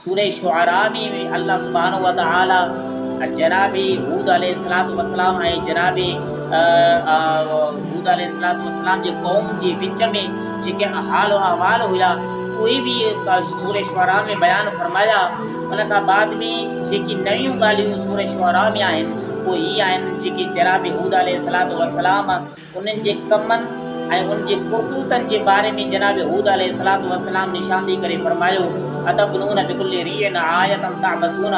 सूरह शुअरा में अल्लाह सुब्हानहु व तआला जनाब हूद अलैहिस्सलातु वस्सलाम ऐं जनाब हूद अलैहिस्सलातु वस्सलाम जे क़ौम जे विच में जेके हाल अहवाल हुया उहे बि सूरह शुअरा में बयानु फरमाया। उन खां बाद में जेकी नयूं ॻाल्हियूं सूरह शुअरा में आहिनि उहे ही आहिनि जेके जनाब हूद अलैहिस्सलातु वस्सलाम उन्हनि जे कमनि ऐं उन जे करतूतनि जे बारे में जनाब हूद अलैहिस्सलातु वस्सलाम निशानदी करे फरमायो अतबनून बिकुल्लि रियन आयतन तअबसून,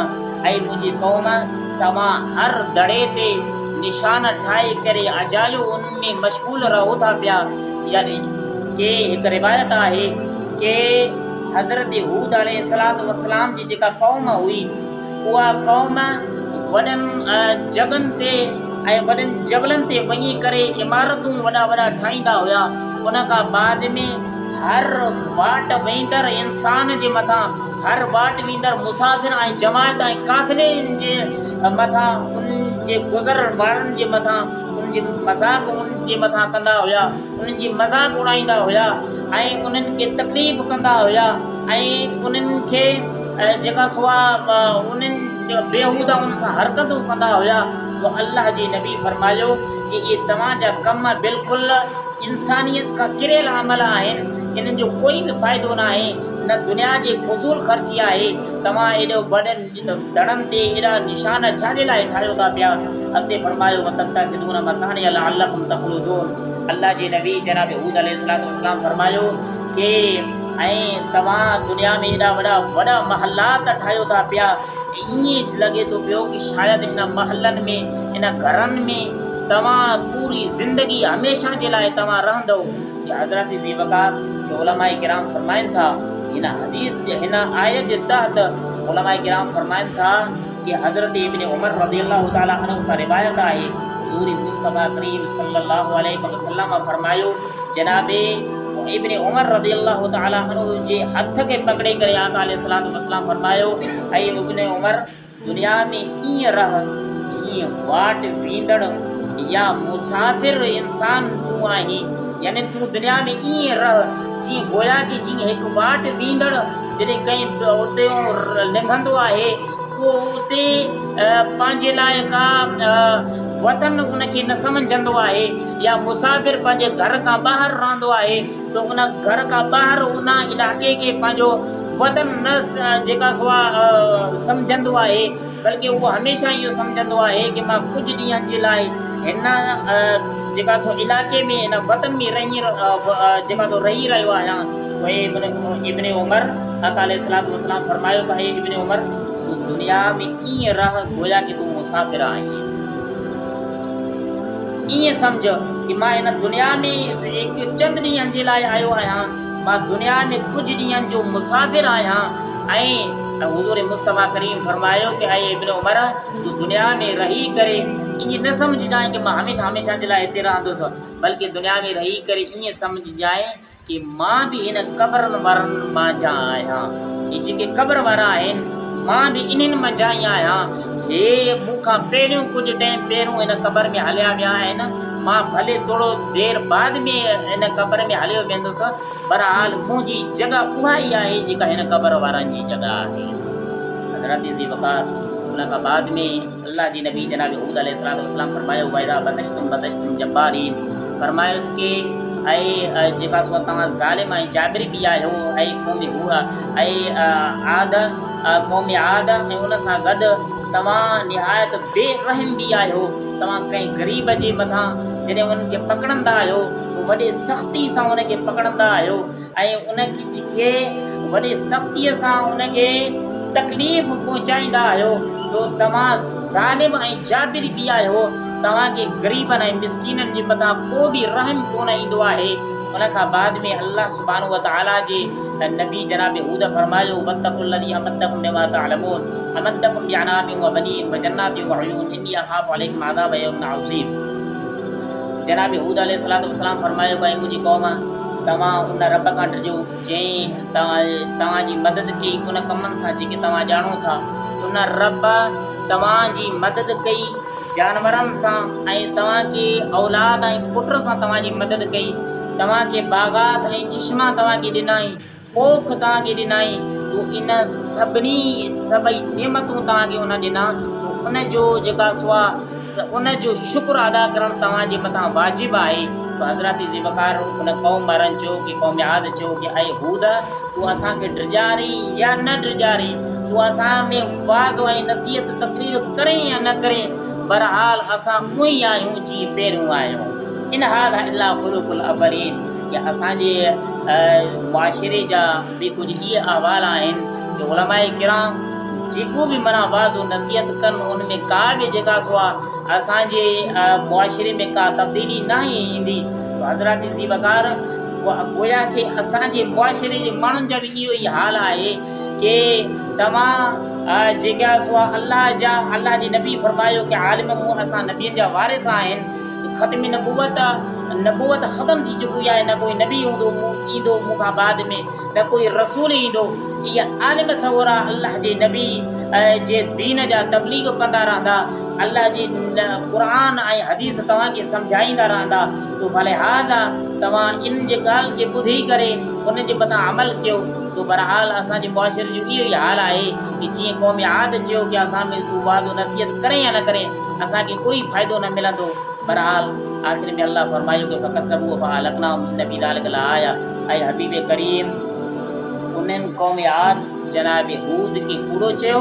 ऐं मुंहिंजी क़ौम तव्हां हर दड़े ते निशान ठाहे करे अजायो उन में मशगूल रहो था पिया। यानी के हिकु रिवायत आहे के हज़रत हूद अलैहिस्सलातु वस्सलाम जी जेका क़ौम हुई उहा क़ौम वॾनि जॻहनि ते ऐं वॾनि जबलनि ते वञी करे इमारतूं वॾा वॾा ठाहींदा हुया। उन खां बाद में हर वाट वेंदड़ इंसान जे मथां, हर वाट वेंदड़ मुसाफ़िर ऐं जमायत ऐं काफ़िले जे मथां, उन्हनि जे गुज़रण वारनि जे मथां उन्हनि जी मज़ाक उन्हनि जे मथां कंदा हुया, उन्हनि जी मज़ाक उड़ाईंदा हुया ऐं उन्हनि खे तकलीफ़ कंदा हुया ऐं उन्हनि खे जेका सुआ उन्हनि बेहूदा उन सां हरकतूं कंदा हुया। तो अल्लाह जे नबी फरमायो कि ये तव्हांजा कम बिल्कुलु इंसानियत खां किरियल अमल आहिनि, इन्हनि जो कोई बि फ़ाइदो न आहे, न दुनिया जे फज़ूल ख़र्ची आहे। तव्हां एॾो वॾनि दड़नि ते एॾा निशान छाजे लाइ ठाहियो था पिया? अॻिते फरमायो वतत्तख़िज़ून मसानिअ लअल्लकुम तख़लूदून। अल्लाह जे नबी जनाब हूद अलैहिस्सलातु वस्सलाम फरमायो कि ऐं तव्हां दुनिया में एॾा वॾा वॾा महलात ठाहियो था पिया, ईअं लॻे थो पियो कि शायदि इन महलनि में इन घरनि में तव्हां पूरी ज़िंदगी हमेशह जे लाइ तव्हां रहंदव। हज़रत ज़ी वक़ार उलमाए किराम फरमाइनि था हिन हदीस हिन आयत जे तहत उलमाए किराम फरमाइनि था कि हज़रत इब्न उमर रज़ियल्लाहु ताला अन्हु का रिवायत आहे हुज़ूर मुस्तफ़ा करीम सल्लल्लाहु अलैहि वसल्लम फरमायो जनाबे इब्न उमर रज़ियल्लाहु ताला अन्हु जे हथ खे पकड़े करे आका अलैहिस्सलातु वस्सलाम फरमायो ऐं इब्न उमर दुनिया में ईअं रह जीअं वाट वेंदड़ या मुसाफ़िर इंसान तूं आहीं, यानी तूं दुनिया में ईअं रह जीअं गोया कि जीअं हिकु वाट वेंदड़ जॾहिं कंहिं उते लिंघंदो आहे पोइ उते पंहिंजे लाइ का वतन उनखे न सम्झंदो आहे, या मुसाफ़िर पंहिंजे घर खां ॿाहिरि रहंदो आहे त उन घर खां ॿाहिरि उन इलाइक़े खे पंहिंजो वतन न जेका सो सम्झंदो आहे, बल्कि उहो हमेशह इहो सम्झंदो आहे कि मां कुझु ॾींहंनि जे लाइ हिन जेका सो इलाइक़े में हिन वतन में जेका सो रही रहियो आहियां। उहे इब्न उमर आका अलैहिस्सलातु वस्सलाम फरमायो त हे इब्न उमर तूं दुनिया में ईअं रह गोया कि तूं मुसाफ़िर आहीं, ईअं सम्झ कि मां हिन दुनिया में हिकु चंद ॾींहंनि जे लाइ आयो आहियां, मां दुनिया में कुझु ॾींहंनि जो मुसाफ़िर आहियां। ऐं हुज़ूर मुस्तफ़ा करीम फरमायो कि ऐं इब्न उमर तूं दुनिया में रही करे ईअं न सम्झजांइ कि मां हमेशह हमेशह जे लाइ हिते रहंदुसि, बल्कि दुनिया में रही करे ईअं सम्झजांइ कि मां बि हिन क़ब्रनि वारनि मां जा आहियां, इहे जेके क़ब्र वारा आहिनि मां बि इन्हनि मां जा ई आहियां। हे मूंखां पहिरियों कुझु टाइम पहिरियों हिन क़ब्र में हलिया विया आहिनि, मां भले थोरो देरि बाद में हिन क़ब्र में हलियो वेंदुसि, बहरहाल मुंहिंजी जॻह उहा ई आहे जेका हिन क़ब्र वारनि जी जॻह आहे। हज़रत ज़ी वक़ार उन खां बाद में अल्लाह जी नबी जनाब हूद अलैहिस्सलातु वस्सलाम फरमायो वइज़ा बतश्तुम जब्बारीन, फरमायोसि कि ऐं जेका सो तव्हां ज़ालिम ऐं जाबिर बि आहियो ऐं क़ौम हूअ ऐं आद क़ौम आद ऐं उन सां गॾु तव्हां निहायत बेरहम बि आहियो। तव्हां कंहिं ग़रीब जे मथां जॾहिं उनखे पकड़ंदा आहियो पोइ वॾे सख़्ती सां उनखे पकड़ंदा आहियो ऐं उनखे वॾे सख़्तीअ सां उनखे तकलीफ़ पहुचाईंदा आहियो, तो तव्हां ज़ालिम ऐं जाबिर बि आहियो। तव्हांखे ग़रीबनि ऐं मिसकीननि जे मथां को बि रहम कोन ईंदो आहे। उन खां बाद में अल्लाह सुब्हानहु व तआला जे नबी जनाब हूद फरमायो वत्तक़ुल्लज़ी अमद्दकुम बिमा तअलमून अमद्दकुम बिअनामिन व बनीन व जन्नातिन व उयून इन्नी अख़ाफ़ु अलैकुम अज़ाब यौमिन अज़ीम। जनाब हूद अलैहिस्सलातु वस्सलाम फरमायो भाई मुंहिंजी क़ौम तव्हां उन रब खां डिॼो जंहिं तव्हांजी मदद कई उन कमनि सां जेके तव्हां ॼाणो था। उन रब तव्हांजी मदद कई जानवरनि सां ऐं तव्हांखे औलाद ऐं पुट सां तव्हांजी मदद कई, तव्हांखे बाग़ात ऐं चश्मा तव्हांखे ॾिनाई, पोख तव्हांखे ॾिनाई, तो इन सभई नेमतूं तव्हांखे उन ॾिना, तो उनजो जेका सो आहे उनजो शुक्र अदा करणु तव्हांजे मथां वाजिबु आहे। तो हज़रत ज़िबकार उन क़ौम वारनि चयो कि क़ौम आद चयो कि ऐं हूद तूं असांखे ड्रिजारी या न ड्रिजारी, तूं असां में वाज़ ऐं नसीहत तक़रीर करे या न करे, बहरहाल असां उअं ई आहियूं जीअं पहिरियों आहियूं। इन हाल अलाह ख़ुलुक़ुल अवलीन, या असांजे मुआशिरे जा बि कुझु इहे अहवाल आहिनि कि उलमाए किराम जेको बि माना वाज़ो नसीहत कनि उन में का बि जेका सो आहे असांजे मुआशिरे में का तब्दीली न ईंदी। तो हज़रत ज़िबकार गोया कि असांजे मुआशिरे जे माण्हुनि जा बि इहो ई हाल आहे कि तव्हां जेका सो आहे अल्लाह जी नबी फरमायो कि आलिम मूं असां नबियुनि जा वारिस आहिनि। ख़त्म नबूवत ख़त्म थी चुकी आहे, न कोई नबी ईंदो मूंखां बाद में, न कोई रसूल ईंदो। इहा आलिम सवरा अल्लाह जे नबी जे दीन जा तबलीग कंदा रहंदा, अल्लाह जी क़ुरान ऐं हदीस तव्हांखे सम्झाईंदा रहंदा। तो भले हादा तव्हां इन जे ॻाल्हि खे ॿुधी करे उन जे मथां अमल कयो। तो बहरहाल असांजे मुआशिरे जो इहो ई हाल आहे कि जीअं क़ौम आद चयो कि असां में तूं वादो नसीहत करे या न करे असांखे कोई फ़ाइदो न मिलंदो। बहरहाल आख़िर में अल्लाह फरमायो कि फ़क़त सबूह फ़अलक़ना नबी ज़ालिक लआया, ऐं हबीब करीम उन्हनि क़ौम आद जनाब हूद खे कूड़ो चयो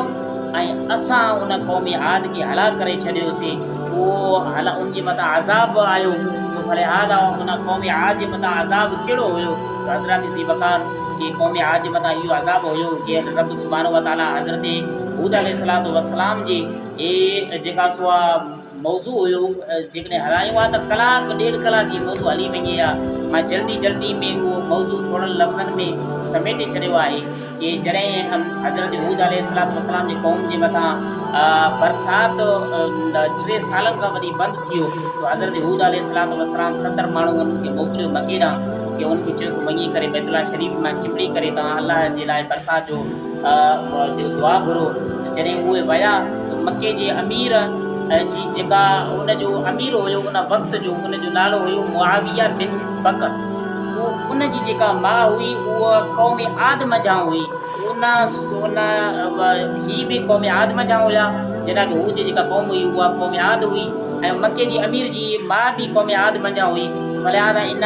ऐं असां उन क़ौम आद खे हलाक करे छॾियोसीं। उहो उन जे मथां अज़ाब आयो। तो भले हाल उन क़ौम आद जे मथां अज़ाब कहिड़ो हुयो? तो हज़रत ज़िबकार कि क़ौम आद जे मथां इहो अज़ाब हुयो कि रब सुब्हानहू व तआला हज़रत हूद अलैहिस्सलातु वस्सलाम जी जेका सो आहे मौज़ू हुयो जेकॾहिं हलायूं आहे त कलाक ॾेढ कलाक जी मौज़ू हली वई आहे। मां जल्दी में उहो मौज़ू थोड़नि लफ़्ज़नि में समेटे छॾियो आहे कि जॾहिं हज़रत हूद अलैहिस्सलातु वस्सलाम जी क़ौम जे मथां बरसाति 3 सालनि खां वरी बंदि थियो। तो हज़रत हूद अलैहिस्सलातु वस्सलाम 70 माण्हू उन्हनि खे मोकिलियो मके ॾांहुं कि उनखे चयो कि वञी करे बैतुल्लाह शरीफ़ मां चिमिड़ी करे तव्हां अल्लाह जे लाइ बरसाति जो दुआ घुरो। जॾहिं उहे विया तो मके जे अमीर जी जेका उनजो अमीर हुयो उन वक़्त जो उनजो नालो हुयो मुआविया बिन बकर। उन जी जेका माउ हुई उहा क़ौम आद मज़ा हुई। ही बि क़ौम आद मज़ा हुया। जनाब हूद जी जेका क़ौम हुई उहा क़ौम आद हुई ऐं मके जी अमीर जी माउ बि क़ौम आद मज़ा हुई। भलियादा इन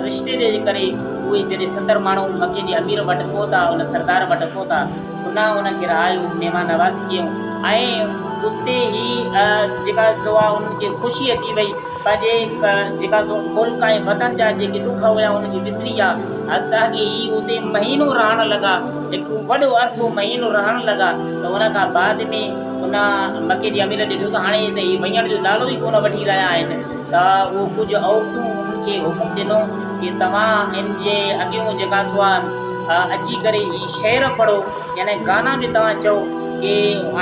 रिश्ते जे करे उहे जॾहिं 70 माण्हू मके जे अमीर वटि पहुता, उन सरदार वटि पहुता, उनखे रहायो, महिमान नवाज़ी कयूं ऐं उते ई जेका सो आहे उनखे ख़ुशी अची वई। पंहिंजे जेका मुल्क ऐं वतन जा जेके दुख हुया उनखे विसरी विया। हता कि ही उते महीनो रहणु लॻा, हिकु वॾो अरसो महीनो रहणु लॻा। त उन खां बाद में उन मके जे अमीर ॾिठो त हाणे त ही वञण जो नालो ई कोन वठी रहिया आहिनि। त उहो कुझु औरतूं उनखे हुकुम ॾिनो कि तव्हां इन जे अॻियूं जेका सो आहे अची करे ही शेर पढ़ो, यानी गाना बि तव्हां चओ कि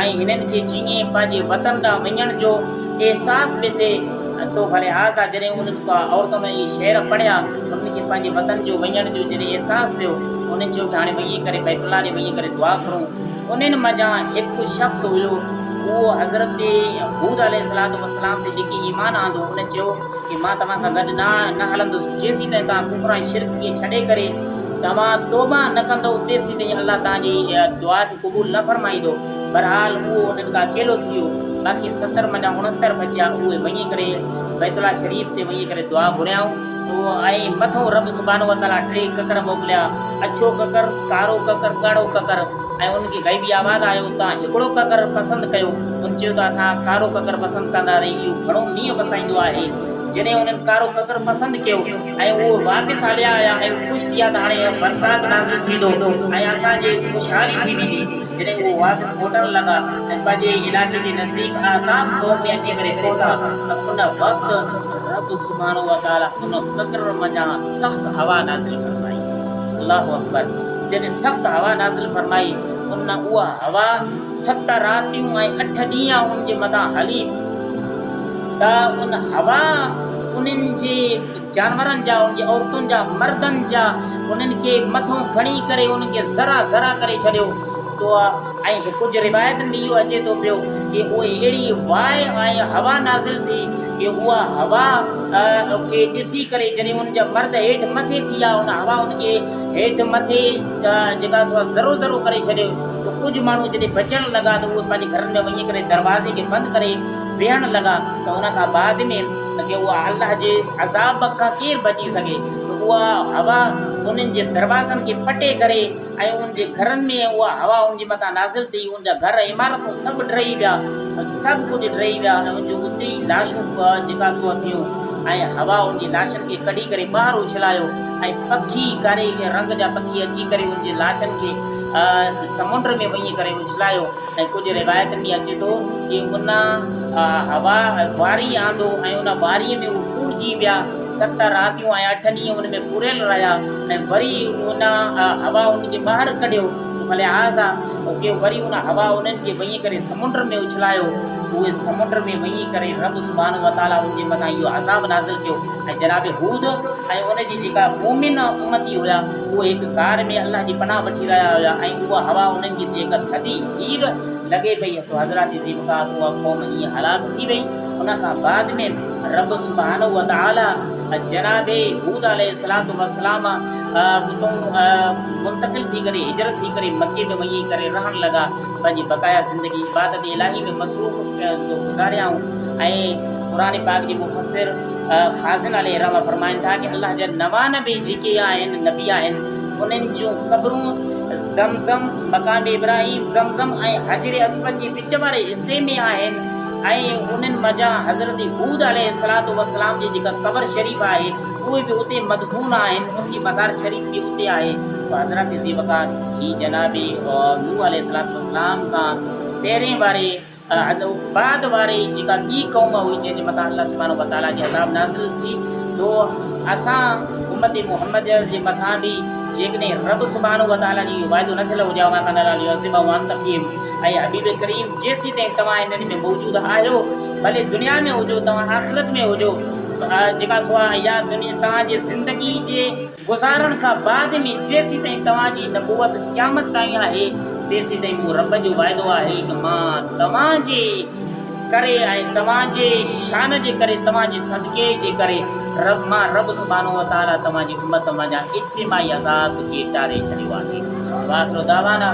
ऐं हिननि खे जीअं पंहिंजे वतन ॾांहुं वञण जो अहसासु बि थिए। तो भले हाल था जॾहिं उन्हनि औरतुनि इहे शेर पढ़िया उन्हनि खे पंहिंजे वतन जो वञण जो जॾहिं अहसासु थियो, उन्हनि चयो कि हाणे वञी करे बैतुल्लाह ॾे वञी करे दुआ करूं। उन्हनि मज़ा हिकु शख़्स हुयो, उहो हज़रत हूद अलैहिस्सलातु वस्सलाम ते जेकी ईमान आंदो, उन चयो कि मां तव्हां सां गॾु न हलंदुसि जेसीं ताईं तव्हां कुफ़्र ऐं शिर्क खे छॾे करे तव्हां तौबा न कंदो, तेसीं ताईं अल्लाह तव्हांजी दुआ खे क़बूल न फरमाईंदो। बहरहाल उहो उन्हनि खां अकेलो थी वियो। बाक़ी 70 मञा 69 बचिया, उहे वञी करे बैतुल्लाह शरीफ़ ते वञी करे दुआ घुरियाऊं। ऐं मथो रब सुब्हानहू व तआला 3 ककर मोकिलिया, अछो ककर, कारो ककर, ॻाढ़ो ककर। ऐं उनखे ग़ैबी आवाज़ आयो तव्हां हिकिड़ो ककर पसंदि कयो। उन चयो त असां कारो ककर पसंदि कंदा रही, इहो घणो मींहुं वसाईंदो आहे। जॾहिं उन्हनि कारो ककर पसंदि कयो ऐं उहो वापसि हलिया आया ऐं ख़ुशि थिया त हाणे बरसाति नाज़िल थींदो ऐं असांजे ख़ुशहाली थी वेंदी। जॾहिं उहो वापसि मोटणु लॻा ऐं पंहिंजे इलाइक़े जे नज़दीक आज़ाब क़ौम में अची करे पहुता त उन वक़्तु रब सुब्हानहू व तआला उन ककर मञा सख़्तु हवा नाज़िल फरमाई। अल्लाहु अकबर। जॾहिं सख़्तु हवा नाज़िल फरमाई उन उहा हवा 7 रातियूं ऐं 8 ॾींहं उन जे मथां हली। त उन हवा उन्हनि जे जानवरनि जा, उन जे औरतुनि जा, मर्दनि जा उन्हनि खे मथां खणी करे उन्हनि खे ज़रा ज़रा करे छॾियो। तो ऐं कुझु रिवायतनि में इहो अचे थो पियो कि उहे अहिड़ी वाय ऐं हवा नाज़िल थी कि उहा हवा खे ॾिसी करे जॾहिं उनजा मर्द हेठि मथे थी विया उन हवा उनखे हेठि मथे जेका सो ज़रो ज़रो करे छॾियो। त कुझु माण्हू जॾहिं बचणु लॻा त उहे पंहिंजे घरनि में वञी करे दरवाज़े खे बंदि करे वेहणु लॻा। त उन खां बाद में कि उहा अलाह जे अज़ाब खां केरु बची सघे, त उहा हवा उन्हनि जे दरवाज़नि खे पटे करे ऐं उनजे घरनि में उहा हवा उनजे मथां नाज़िल थी। उनजा घर इमारतूं सभु ड्रही विया, सभु कुझु ड्रही विया ऐं उनजो उते ई लाशूं जेका सो थियूं ऐं हवा उनजी लाशनि खे कढी करे ॿाहिरि उछलायो ऐं पखी कारे रंग जा पखी अची करे उनजे लाशनि खे समुंड में वञी करे उछलायो। ऐं कुझु रिवायतनि में अचे थो कि उन हवा वारी आंदो ऐं उन वारीअ में उहे पूरजी विया। 7 रातियूं ऐं 8 ॾींहं उन में पूरियल रहिया ऐं वरी उन हवा उनखे ॿाहिरि कढियो। भले आज़ा की वरी उन हवा उन्हनि खे वञी करे समुंड में उछलायो। उहे समुंड में वञी करे रब सुभाणे व ताला उनजे मथां इहो अज़ाब नाज़िल कयो। ऐं जनाब हूद ऐं उनजी जेका मोमिन उमती हुया उहे हिकु कार में अलाह जी पनाह वठी रहिया हुया ऐं उहा हवा उन्हनि जी जेका थधी हीर लॻे पई त हज़रत जी ज़िमकार उहा क़ौम ईअं हलाक थी वई। उन खां बाद में रब सुभाणे व ताला जनाब हूद अलैहिस्सलातु वस्सलाम उतां मुंतकिल थी करे हिजरत थी करे मके में वञी करे रहणु लॻा। पंहिंजी बक़ाया ज़िंदगी इबादत इलाही में मसरूफ़ गुज़ारियाऊं। ऐं क़ुरान पाक जे मुफ़सिर ख़ाज़िन अलैहिर्रहमा फरमाइनि था कि अलाह जा 99 जेके आहिनि नबी आहिनि उन्हनि जूं क़बरूं ज़मज़म मकाम इब्राहिम ज़मज़म ऐं हजर अस्वद जे विच वारे हिसे में आहिनि। ऐं उन्हनि मज़ा हज़रत हूद अलैहिस्सलातु वस्सलाम जी जेका क़बर शरीफ़ आहे उहे बि उते मदफून आहिनि, उनजी मज़ार शरीफ़ बि उते आहे। तो हज़रत ज़िमकार ही जनाब नूह अलैहिस्सलातु वस्सलाम खां पहिरें वारे बाद वारे जेका ॿी क़ौम हुई जंहिंजे मथां अलाह सुभाणे व ताला जी अज़ाब नाज़िल थी। तो असां उम्मत मुहम्मद जे मथां बि जेकॾहिं रब सुभाणे व ताला जी वाइदो न थियल हुजे ऐं हबीब करीम जेसीं ताईं तव्हां इन्हनि में मौजूदु आहियो, भले दुनिया में हुजो तव्हां आख़िरत में हुजो जेका सो आहे या दुनिया तव्हांजी ज़िंदगी जे गुज़ारण खां बाद में जेसीं ताईं तव्हांजी नबूवत क़यामत ताईं आहे तेसीं ताईं मूं रब जो वाइदो आहे कि मां तव्हांजे करे ऐं तव्हांजे शान जे करे तव्हांजे सदके जे करे मां रब सुभाणे व ताला तव्हांजी उम्मत मां इज्तिमाई अज़ाब खे टारे छॾियो आहे। वाखिर दावाना